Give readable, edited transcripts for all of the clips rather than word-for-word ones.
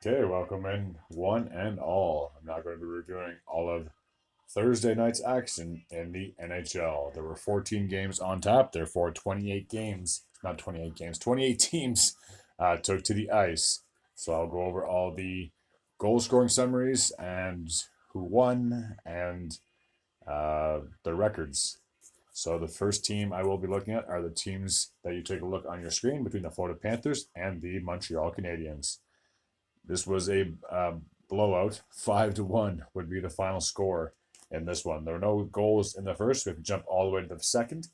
Okay, welcome in one and all. I'm now going to be reviewing all of Thursday night's action in the NHL. There were 14 games on tap, therefore 28 games, not 28 games, 28 teams took to the ice. So I'll go over all the goal scoring summaries and who won and the records. So the first team I will be looking at are the teams that you take a look on your screen between the Florida Panthers and the Montreal Canadiens. This was a blowout. 5-1 would be the final score in this one. There were no goals in the first. We have to jump all the way to the second.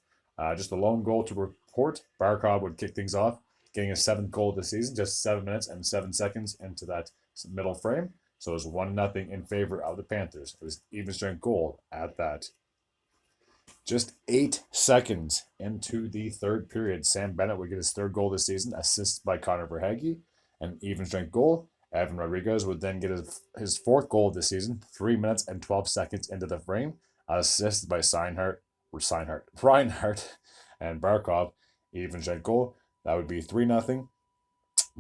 Just a lone goal to report. Barkov would kick things off, getting his seventh goal of the season, just 7 minutes and 7 seconds into that middle frame. So it was 1-0 in favor of the Panthers. It was even strength goal at that. Just 8 seconds into the third period, Sam Bennett would get his third goal this season, assisted by Connor Verhaeghe, an even strength goal. Evan Rodriguez would then get his fourth goal of the season, 3 minutes and 12 seconds into the frame, assisted by Reinhart, and Barkov, even strength goal. That would be 3-0.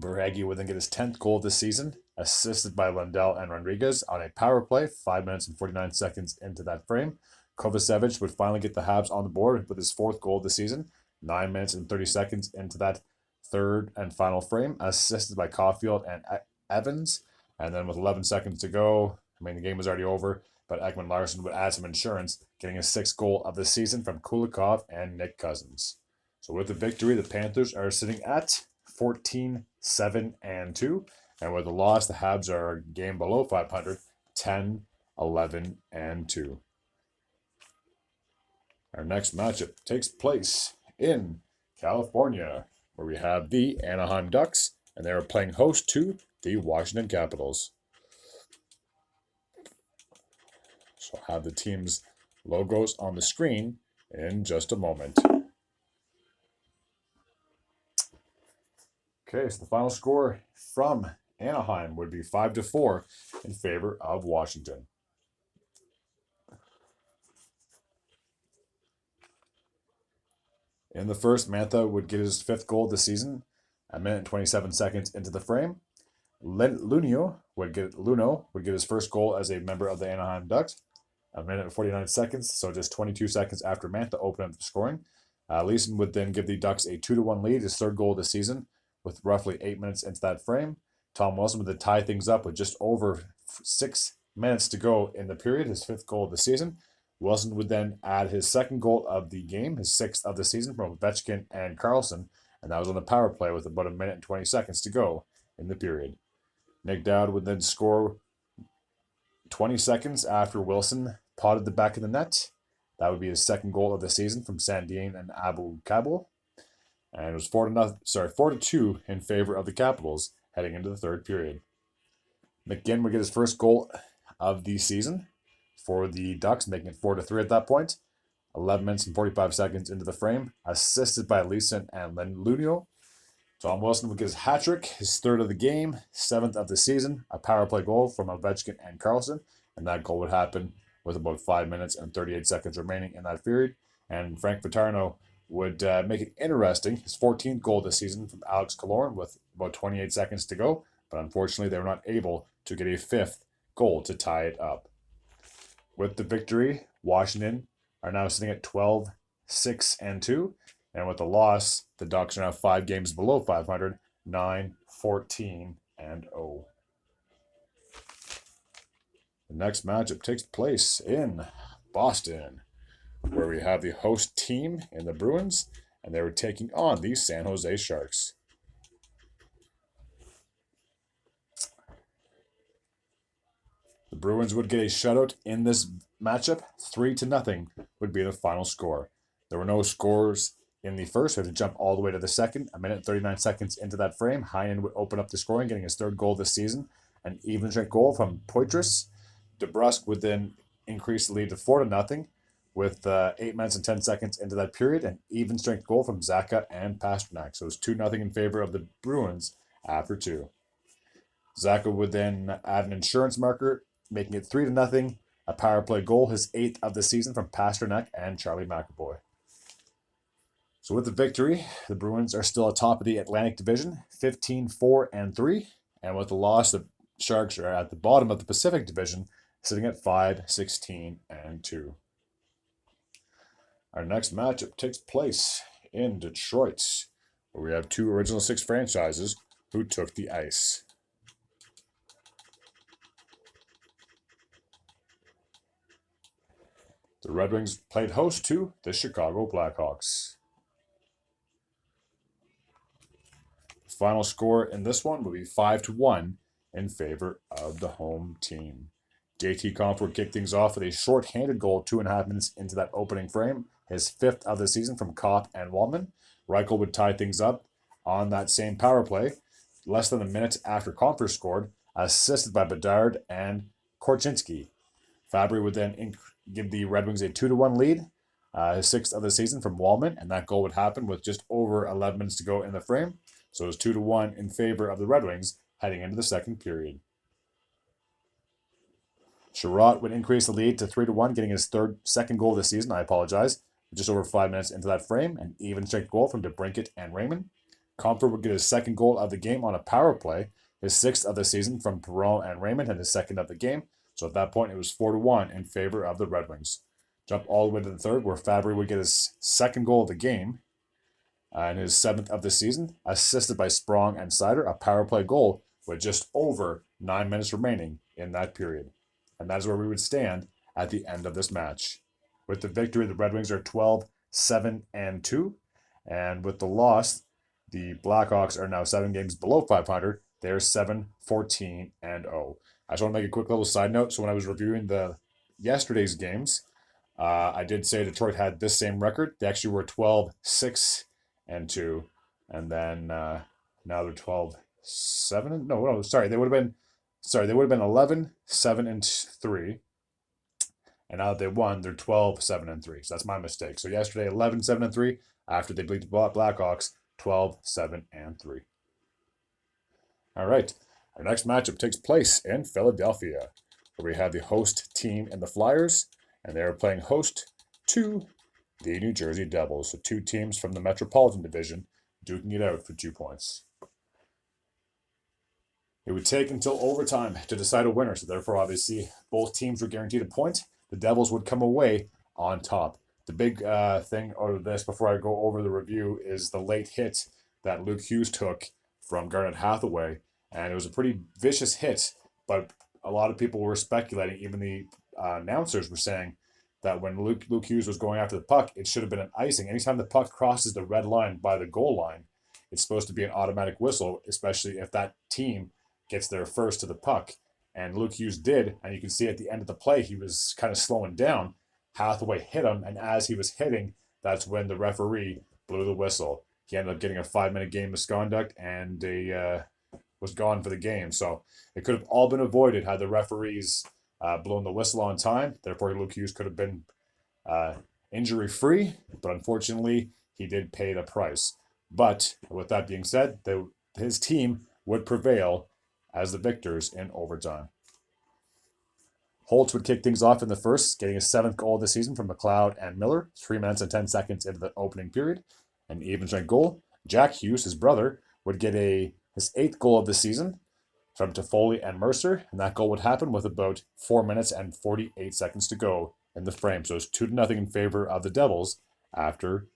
Verhaeghe would then get his 10th goal of the season, assisted by Lundell and Rodriguez on a power play, 5 minutes and 49 seconds into that frame. Kovacevic would finally get the Habs on the board with his fourth goal of the season, 9 minutes and 30 seconds into that third and final frame, assisted by Caulfield and Evans. And then with 11 seconds to go, the game was already over, but Ekman Larson would add some insurance, getting his sixth goal of the season from Kulikov and Nick Cousins. So with the victory, the Panthers are sitting at 14-7-2. And with the loss, the Habs are a game below 500, 10-11-2. Our next matchup takes place in California, where we have the Anaheim Ducks, and they are playing host to the Washington Capitals. So I'll have the team's logos on the screen in just a moment. Okay, so the final score from Anaheim would be 5-4 in favor of Washington. In the first, Mantha would get his fifth goal of the season, a minute and 27 seconds into the frame. Luno would get his first goal as a member of the Anaheim Ducks, a minute and 49 seconds, so just 22 seconds after Mantha opened up the scoring. Leeson would then give the Ducks a 2-1 lead, his third goal of the season, with roughly 8 minutes into that frame. Tom Wilson would then tie things up with just over 6 minutes to go in the period, his fifth goal of the season. Wilson would then add his second goal of the game, his sixth of the season, from Ovechkin and Carlson, and that was on the power play with about a minute and 20 seconds to go in the period. Nick Dowd would then score 20 seconds after Wilson potted the back of the net. That would be his second goal of the season from Sandin and Abu Kabul. And it was 4-2 in favor of the Capitals heading into the third period. McGinn would get his first goal of the season for the Ducks, making it 4-3 at that point. 11 minutes and 45 seconds into the frame, assisted by Leeson and Luno. Tom Wilson would get his hat trick, his third of the game, seventh of the season, a power play goal from Ovechkin and Carlson, and that goal would happen with about 5 minutes and 38 seconds remaining in that period. And Frank Vatrano would make it interesting, his 14th goal this season from Alex Killorn with about 28 seconds to go, but unfortunately they were not able to get a fifth goal to tie it up. With the victory, Washington are now sitting at 12-6-2. And with the loss, the Ducks are now 5 games below 500, 9-14-0. The next matchup takes place in Boston, where we have the host team in the Bruins, and they were taking on the San Jose Sharks. The Bruins would get a shutout in this matchup. 3-0 would be the final score. There were no scores in the first. We had to jump all the way to the second. A minute and 39 seconds into that frame, Heinen would open up the scoring, getting his third goal this season. An even strength goal from Poitras. DeBrusque would then increase the lead to 4-0 with 8 minutes and 10 seconds into that period. An even strength goal from Zacha and Pasternak. So it was 2-0 in favor of the Bruins after 2. Zacha would then add an insurance marker, making it 3-0. A power play goal, his 8th of the season from Pasternak and Charlie McAvoy. So with the victory, the Bruins are still atop of the Atlantic Division, 15-4-3. And with the loss, the Sharks are at the bottom of the Pacific Division, sitting at 5-16-2. Our next matchup takes place in Detroit, where we have two Original Six franchises who took the ice. The Red Wings played host to the Chicago Blackhawks. The final score in this one will be 5-1 in favor of the home team. JT Compher would kick things off with a short-handed goal 2.5 minutes into that opening frame, his fifth of the season from Kopp and Wallman. Reichel would tie things up on that same power play, less than a minute after Compher scored, assisted by Bedard and Korchinski. Fabry would then give the Red Wings a 2-1 lead, his sixth of the season from Wallman, and that goal would happen with just over 11 minutes to go in the frame. So it was 2-1 in favor of the Red Wings heading into the second period. Sherratt would increase the lead to 3-1, getting his second goal of the season. I apologize. Just over 5 minutes into that frame, an even strength goal from DeBrincat and Raymond. Compher would get his second goal of the game on a power play, his sixth of the season from Perron and Raymond, and his second of the game. So at that point, it was 4-1 in favor of the Red Wings. Jump all the way to the third, where Fabry would get his second goal of the game and his seventh of the season, assisted by Sprong and Sider, a power play goal with just over 9 minutes remaining in that period. And that is where we would stand at the end of this match. With the victory, the Red Wings are 12-7-2, and with the loss, the Blackhawks are now 7 games below 500. They're 7-14-0. I just want to make a quick little side note. So when I was reviewing yesterday's games, I did say Detroit had this same record. They actually were 12-6-2, and then now they're 12-7. No, sorry, they would have been 11-7-3. And now that they won, they're 12-7-3. So that's my mistake. So yesterday, 11-7-3. After they beat the Blackhawks, 12-7-3. All right. Our next matchup takes place in Philadelphia, where we have the host team in the Flyers, and they are playing host to the New Jersey Devils. So two teams from the Metropolitan Division duking it out for 2 points. It would take until overtime to decide a winner, so therefore, obviously, both teams were guaranteed a point. The Devils would come away on top. The big thing out of this, before I go over the review, is the late hit that Luke Hughes took from Garnet Hathaway. And it was a pretty vicious hit, but a lot of people were speculating, even the announcers were saying that when Luke Hughes was going after the puck, it should have been an icing. Anytime the puck crosses the red line by the goal line, it's supposed to be an automatic whistle, especially if that team gets there first to the puck. And Luke Hughes did, and you can see at the end of the play, he was kind of slowing down. Hathaway hit him, and as he was hitting, that's when the referee blew the whistle. He ended up getting a 5-minute game misconduct, and was gone for the game. So it could have all been avoided had the referees blown the whistle on time. Therefore, Luke Hughes could have been injury-free, but unfortunately, he did pay the price. But with that being said, his team would prevail as the victors in overtime. Holtz would kick things off in the first, getting his 7th goal of the season from McLeod and Miller, 3 minutes and 10 seconds into the opening period. An even strength goal. Jack Hughes, his brother, would get his 8th goal of the season from Toffoli and Mercer, and that goal would happen with about 4 minutes and 48 seconds to go in the frame. So it's 2-0 in favor of the Devils after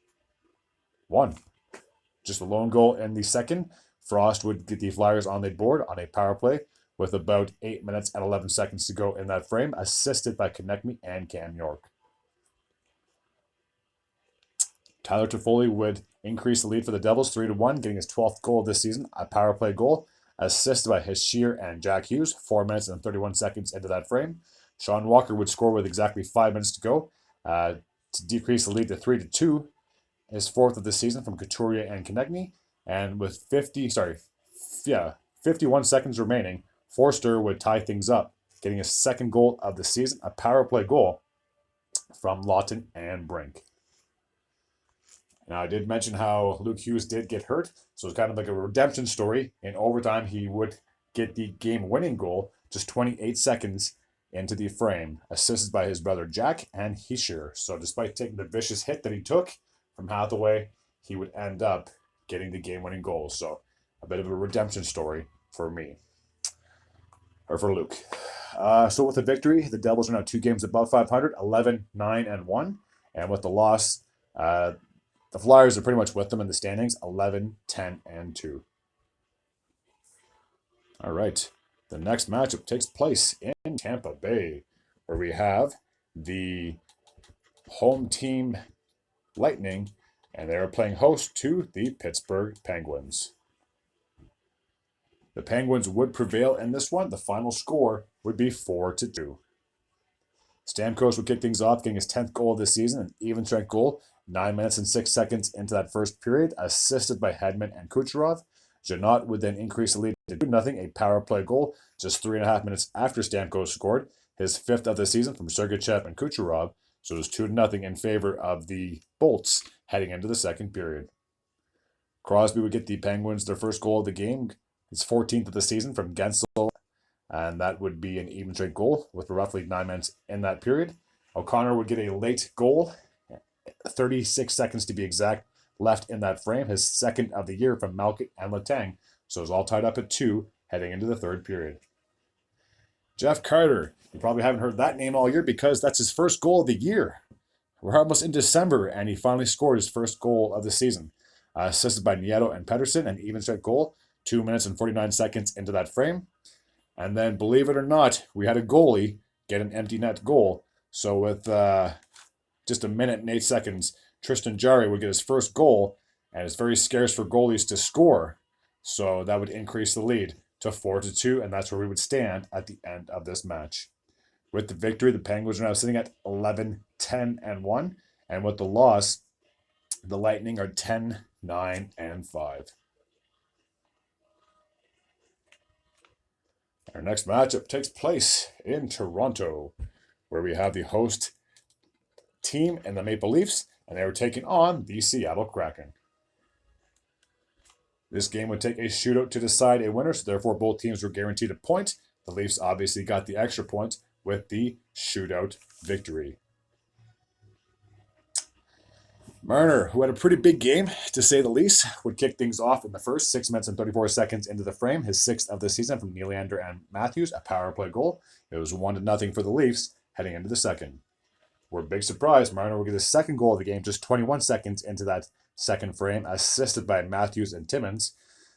1. Just a lone goal in the second. Frost would get the Flyers on the board on a power play with about 8 minutes and 11 seconds to go in that frame, assisted by Konechny and Cam York. Tyler Toffoli would increase the lead for the Devils 3-1, getting his 12th goal of this season, a power play goal, assisted by Hischier and Jack Hughes, 4 minutes and 31 seconds into that frame. Sean Walker would score with exactly 5 minutes to go to decrease the lead to 3-2, his 4th of the season from Couturier and Konechny. And with 51 seconds remaining, Forster would tie things up, getting his 2nd goal of the season, a power play goal from Lawton and Brink. Now, I did mention how Luke Hughes did get hurt, so it's kind of like a redemption story. In overtime, he would get the game-winning goal just 28 seconds into the frame, assisted by his brother Jack and Hischier. So despite taking the vicious hit that he took from Hathaway, he would end up getting the game-winning goal. So a bit of a redemption story for me. or for Luke. So with the victory, the Devils are now 2 games above 500, 11, 9, and 1. And with the loss, the Flyers are pretty much with them in the standings, 11, 10, and 2. All right. The next matchup takes place in Tampa Bay, where we have the home team Lightning, and they are playing host to the Pittsburgh Penguins. The Penguins would prevail in this one. The final score would be 4-2. Stamkos would kick things off, getting his 10th goal of the season, an even strength goal, 9 minutes and 6 seconds into that first period, assisted by Hedman and Kucherov. Janot would then increase the lead to 2-0, a power play goal, just 3.5 minutes after Stamkos scored, his 5th of the season from Sergachev and Kucherov. So it was 2-0 in favor of the Bolts heading into the second period. Crosby would get the Penguins their first goal of the game, his 14th of the season from Gensel, and that would be an even strength goal with roughly 9 minutes in that period. O'Connor would get a late goal, 36 seconds to be exact, left in that frame, his 2nd of the year from Malkit and Letang. So it's all tied up at 2 heading into the third period. Jeff Carter, you probably haven't heard that name all year because that's his first goal of the year. We're almost in December, and he finally scored his first goal of the season. Assisted by Nieto and Pettersson, an even strength goal, 2 minutes and 49 seconds into that frame. And then, believe it or not, we had a goalie get an empty net goal. So with just 1 minute and 8 seconds, Tristan Jarry would get his first goal, and it's very scarce for goalies to score. So that would increase the lead to 4-2, and that's where we would stand at the end of this match. With the victory, the Penguins are now sitting at 11, 10, and 1. And with the loss, the Lightning are 10, 9, and 5. Our next matchup takes place in Toronto, where we have the host team in the Maple Leafs, and they are taking on the Seattle Kraken. This game would take a shootout to decide a winner, so therefore both teams were guaranteed a point. The Leafs obviously got the extra point with the shootout victory. Marner, who had a pretty big game, to say the least, would kick things off in the first 6 minutes and 34 seconds into the frame, his 6th of the season from Nylander and Matthews, a power play goal. It was 1-0 for the Leafs heading into the second. We're a big surprise. Marner will get his second goal of the game just 21 seconds into that second frame, assisted by Matthews and Timmins.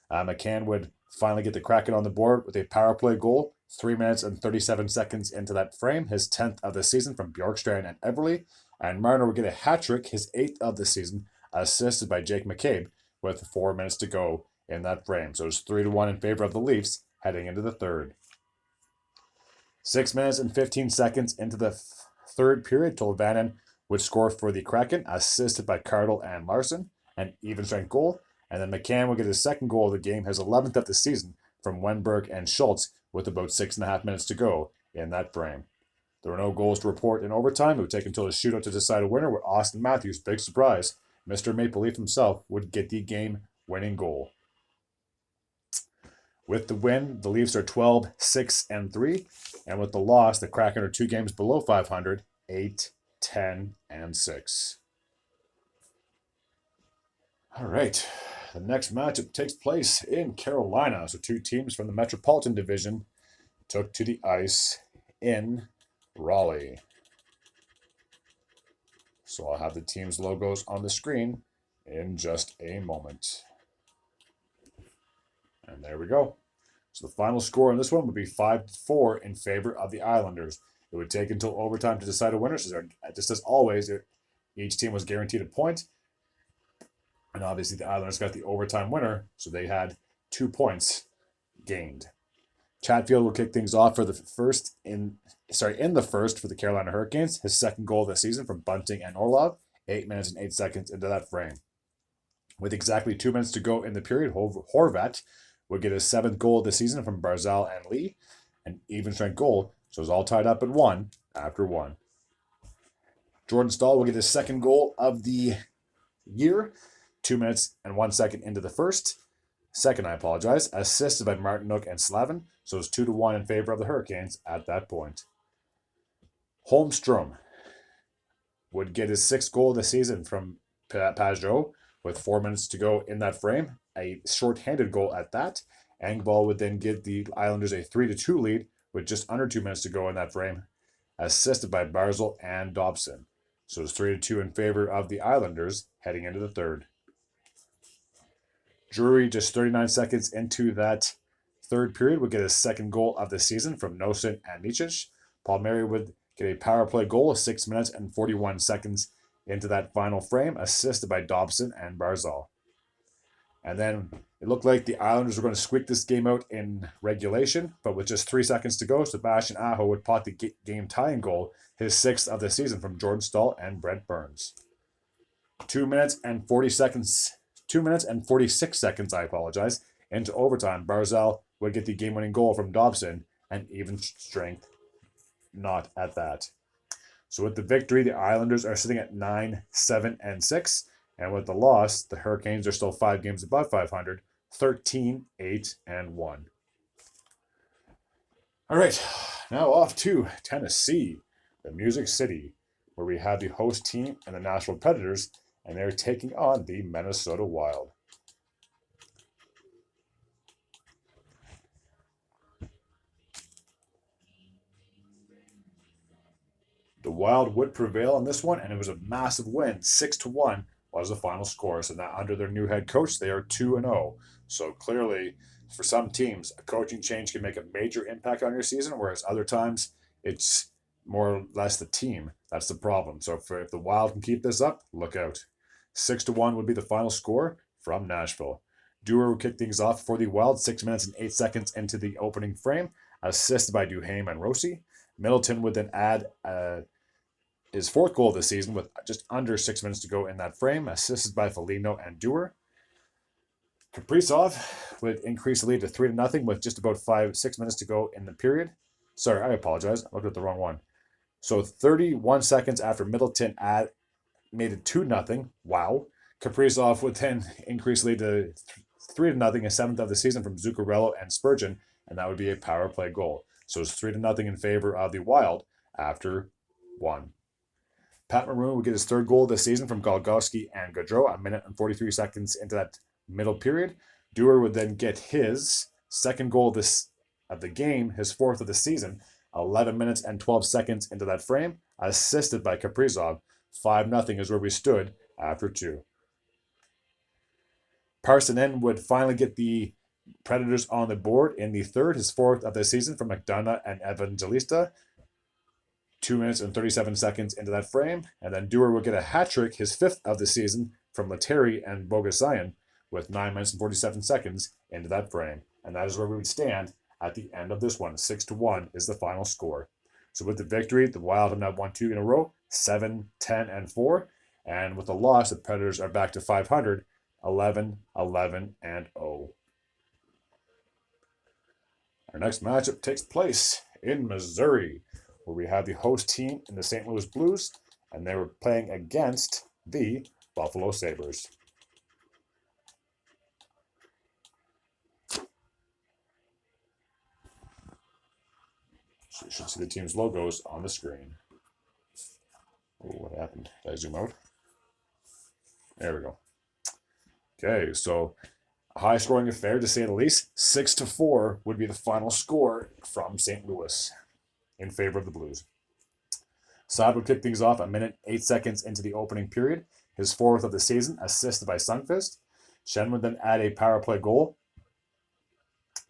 McCann would finally get the Kraken on the board with a power play goal, 3 minutes and 37 seconds into that frame, his 10th of the season from Bjorkstrand and Everly. And Marner would get a hat trick, his 8th of the season, assisted by Jake McCabe with 4 minutes to go in that frame. So it's 3-1 in favor of the Leafs heading into the third. 6 minutes and 15 seconds into the third period, Tolvanen would score for the Kraken, assisted by Cardle and Larson, an even strength goal. And then McCann would get his second goal of the game, his 11th of the season, from Wenberg and Schultz with about 6.5 minutes to go in that frame. There were no goals to report in overtime. It would take until the shootout to decide a winner, where Austin Matthews, big surprise, Mr. Maple Leaf himself, would get the game-winning goal. With the win, the Leafs are 12, 6, and 3. And with the loss, the Kraken are 2 games below 500, 8, 10, and 6. All right. The next matchup takes place in Carolina. So 2 teams from the Metropolitan Division took to the ice in Raleigh. So I'll have the team's logos on the screen in just a moment. And there we go. So the final score on this one would be 5-4 in favor of the Islanders. It would take until overtime to decide a winner. So just as always, each team was guaranteed a point. And obviously the Islanders got the overtime winner, so they had 2 points gained. Chatfield will kick things off for the in the first for the Carolina Hurricanes, his second goal of the season from Bunting and Orlov, 8 minutes and 8 seconds into that frame. With exactly 2 minutes to go in the period, Horvat would get his 7th goal of the season from Barzal and Lee, an even strength goal, so it's all tied up at 1 after 1. Jordan Staal will get his second goal of the year, 2 minutes and 1 second into the second, assisted by Martinook and Slavin, so it's 2-1 in favor of the Hurricanes at that point. Holmstrom would get his 6th goal of the season from Pajot with 4 minutes to go in that frame, a short-handed goal at that. Engvall would then give the Islanders a 3-2 lead with just under 2 minutes to go in that frame, assisted by Barzal and Dobson. So it's 3-2 in favor of the Islanders heading into the third. Drury, just 39 seconds into that third period, would get his second goal of the season from Nosen and Nicic. Palmieri would get a power play goal of 6 minutes and 41 seconds into that final frame, assisted by Dobson and Barzal. And then it looked like the Islanders were going to squeak this game out in regulation, but with just 3 seconds to go, Sebastian Aho would pot the game-tying goal, his sixth of the season from Jordan Staal and Brent Burns. 2 minutes and 40 seconds. 2 minutes and 46 seconds, into overtime. Barzal would get the game-winning goal from Dobson, and even strength not at that. So with the victory, the Islanders are sitting at 9-7-6, and with the loss, the Hurricanes are still 5 games above 500, 13-8-1. All right, now off to Tennessee, the Music City, where we have the host team and the Nashville Predators, and they're taking on the Minnesota Wild. The Wild would prevail on this one, and it was a massive win. 6-1 was the final score. So now under their new head coach, they are 2-0. So clearly, for some teams, a coaching change can make a major impact on your season, whereas other times it's more or less the team. That's the problem. So if the Wild can keep this up, look out. 6-1 would be the final score from Nashville. Dewar would kick things off for the Wild 6 minutes and 8 seconds into the opening frame, assisted by Duhaime and Rossi. Middleton would then add his fourth goal of the season with just under 6 minutes to go in that frame, assisted by Foligno and Dewar. Kaprizov would increase the lead to 3-0 with just about 6 minutes to go in the period. Sorry, I apologize. I looked at the wrong one. So 31 seconds after Middleton made it 2-0. Wow. Kaprizov would then increase the lead to 3-0, a seventh of the season from Zuccarello and Spurgeon, and that would be a power play goal. So it's 3-0 in favor of the Wild after 1. Pat Maroon would get his third goal of the season from Golgowski and Gaudreau a minute and 43 seconds into that middle period. Dewar would then get his second goal of the game, his fourth of the season, 11 minutes and 12 seconds into that frame, assisted by Kaprizov. 5-0 is where we stood after 2. Parsonen would finally get the Predators on the board in the third, his fourth of the season from McDonough and Evangelista. 2 minutes and 37 seconds into that frame. And then Dewar would get a hat trick, his fifth of the season, from Lettieri and Bogossian with 9 minutes and 47 seconds into that frame. And that is where we would stand at the end of this one. 6-1 is the final score. So with the victory, the Wild have now won 2 in a row, 7-10-4. And with the loss, the Predators are back to 500, 11-11-0. Our next matchup takes place in Missouri, where we have the host team in the St. Louis Blues, and they were playing against the Buffalo Sabres. So you should see the team's logos on the screen. Oh, what happened? Did I zoom out? There we go. Okay, so a high-scoring affair, to say the least. 6-4 would be the final score from St. Louis in favor of the Blues. Saad would kick things off a minute, 8 seconds into the opening period, his fourth of the season, assisted by Sundqvist. Schenn would then add a power play goal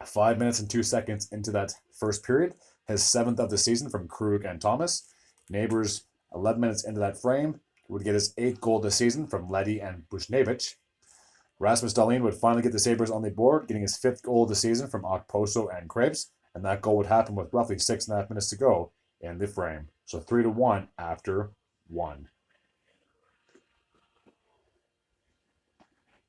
5 minutes and 2 seconds into that first period, his seventh of the season from Krug and Thomas. Neighbors, 11 minutes into that frame, would get his eighth goal of the season from Leddy and Bushnevich. Rasmus Dahlin would finally get the Sabres on the board, getting his fifth goal of the season from Okposo and Krebs, and that goal would happen with roughly 6.5 minutes to go in the frame. So 3-1 after 1.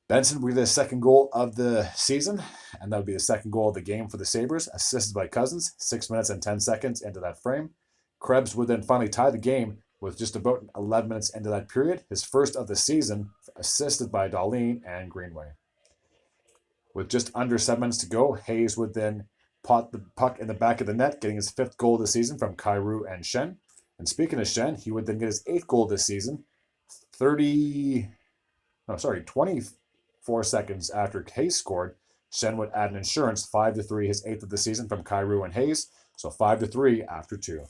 Benson would get his second goal of the season, and that would be the second goal of the game for the Sabres, assisted by Cousins, 6 minutes and 10 seconds into that frame. Krebs would then finally tie the game with just about 11 minutes into that period, his first of the season, assisted by Dahlin and Greenway. With just under 7 minutes to go, Hayes would then pot the puck in the back of the net, getting his fifth goal of the season from Kyrou and Schenn. And speaking of Schenn, he would then get his eighth goal this season, 24 seconds after Hayes scored, Shen would add an insurance 5-3, his 8th of the season from Kyrou and Hayes. So 5-3 after 2.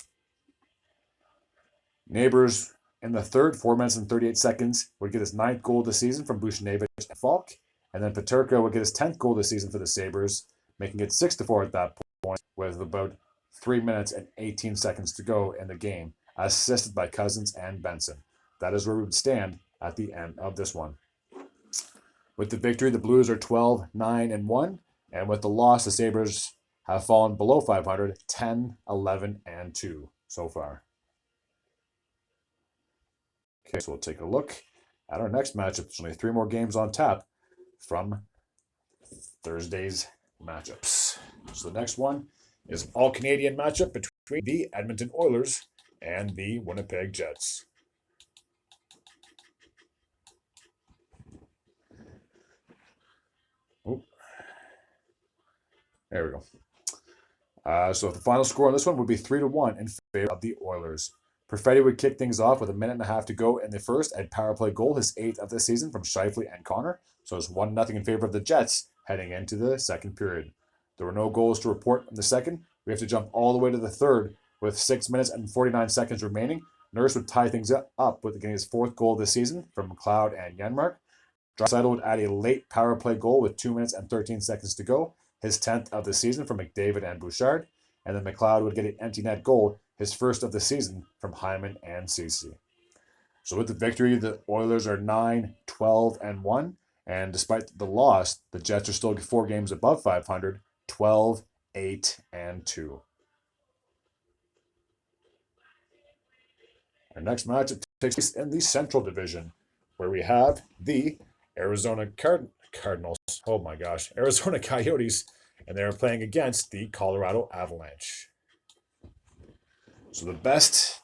Neighbors in the third, 4 minutes and 38 seconds, would get his 9th goal of the season from Buchnevich and Falk. And then Peterka would get his 10th goal of the season for the Sabres, making it 6-4 at that point, with about 3 minutes and 18 seconds to go in the game, assisted by Cousins and Benson. That is where we would stand at the end of this one. With the victory, the Blues are 12-9-1, and with the loss, the Sabres have fallen below 500, 10-11-2 so far. Okay, so we'll take a look at our next matchup. There's only 3 more games on tap from Thursday's matchups. So the next one is an all-Canadian matchup between the Edmonton Oilers and the Winnipeg Jets. There we go. So the final score on this one would be 3-1 in favor of the Oilers. Perfetti would kick things off with 1.5 minutes to go in the first at power play goal, his 8th of the season from Scheifele and Connor. So it's 1-0 in favor of the Jets heading into the second period. There were no goals to report in the second. We have to jump all the way to the third with 6 minutes and 49 seconds remaining. Nurse would tie things up with getting his 4th goal of the season from McLeod and Janmark. Draisaitl would add a late power play goal with 2 minutes and 13 seconds to go, his 10th of the season from McDavid and Bouchard. And then McLeod would get an empty net goal, his 1st of the season from Hyman and Ceci. So with the victory, the Oilers are 9-12-1. And despite the loss, the Jets are still 4 games above 500, 12-8-2. Our next matchup takes place in the Central Division, where we have the Arizona Cardinals. Oh my gosh, Arizona Coyotes, and they're playing against the Colorado Avalanche. So the best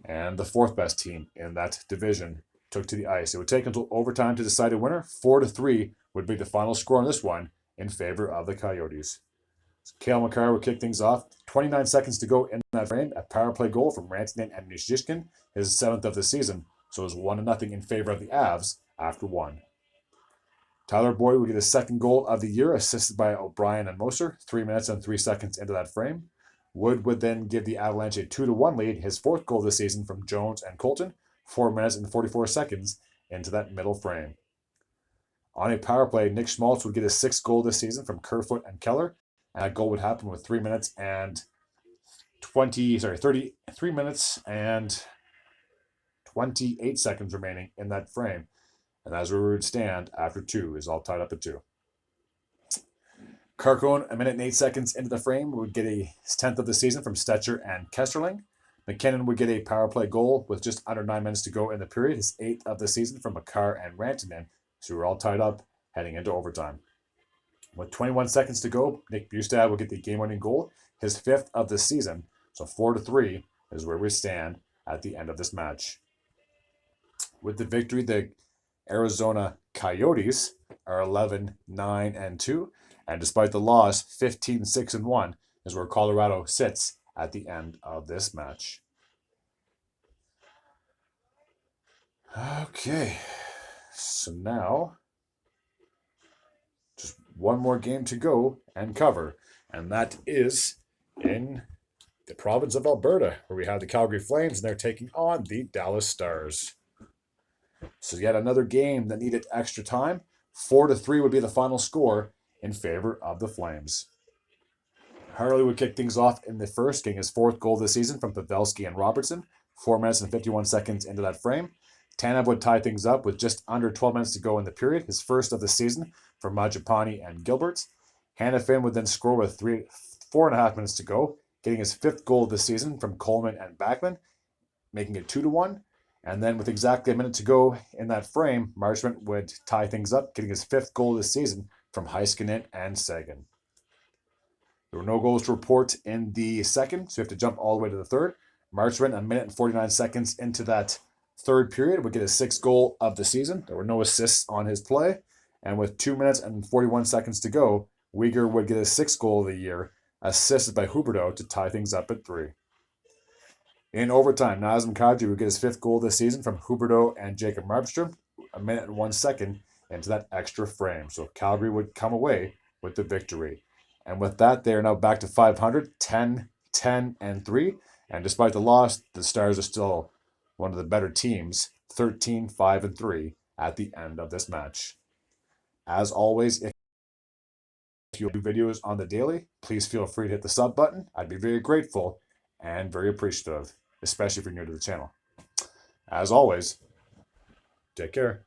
and the 4th best team in that division took to the ice. It would take until overtime to decide a winner. 4-3 would be the final score on this one in favor of the Coyotes. So Cale Makar would kick things off. 29 seconds to go in that frame. A power play goal from Rantanen and Nichushkin, his 7th of the season. So it was 1-0 in favor of the Avs after 1. Tyler Boyd would get his 2nd goal of the year, assisted by O'Brien and Moser, 3 minutes and 3 seconds into that frame. Wood would then give the Avalanche a 2-1 lead, his 4th goal of the season from Jones and Colton, 4 minutes and 44 seconds into that middle frame. On a power play, Nick Schmaltz would get his 6th goal this season from Kerfoot and Keller, and that goal would happen with 3 minutes and 33 minutes and 28 seconds remaining in that frame. And that's where we would stand after 2 is all tied up at 2. Carcone, 1 minute and 8 seconds into the frame, would get his 10th of the season from Stetcher and Kesterling. McKinnon would get a power play goal with just under 9 minutes to go in the period, his 8th of the season from Makar and Rantanen. So we're all tied up heading into overtime. With 21 seconds to go, Nick Bustad will get the game-winning goal, his 5th of the season. So 4-3 is where we stand at the end of this match. With the victory, the Arizona Coyotes are 11-9-2, and despite the loss, 15-6-1 is where Colorado sits at the end of this match. Okay, so now just one more game to go and cover, and that is in the province of Alberta, where we have the Calgary Flames, and they're taking on the Dallas Stars. So yet another game that needed extra time. 4-3 would be the final score in favor of the Flames. Harley would kick things off in the first, getting his 4th goal this season from Pavelski and Robertson, 4 minutes and 51 seconds into that frame. Tanev would tie things up with just under 12 minutes to go in the period, his 1st of the season from Majapani and Gilbert. Hanifin would then score with 4.5 minutes to go, getting his 5th goal of the season from Coleman and Backman, making it 2-1. And then with exactly a minute to go in that frame, Marchment would tie things up, getting his 5th goal of the season from Heiskanen and Sagan. There were no goals to report in the second, so we have to jump all the way to the third. Marchment, 1 minute and 49 seconds into that third period, would get his 6th goal of the season. There were no assists on his play. And with 2 minutes and 41 seconds to go, Uyghur would get his 6th goal of the year, assisted by Huberdeau to tie things up at 3. In overtime, Nazem Kadri would get his 5th goal this season from Huberdeau and Jacob Markstrom, 1 minute and 1 second into that extra frame. So Calgary would come away with the victory. And with that, they are now back to 500, 10, 10, and 3. And despite the loss, the Stars are still one of the better teams, 13, 5, and 3 at the end of this match. As always, if you do videos on the daily, please feel free to hit the sub button. I'd be very grateful and very appreciative, especially if you're new to the channel. As always, take care.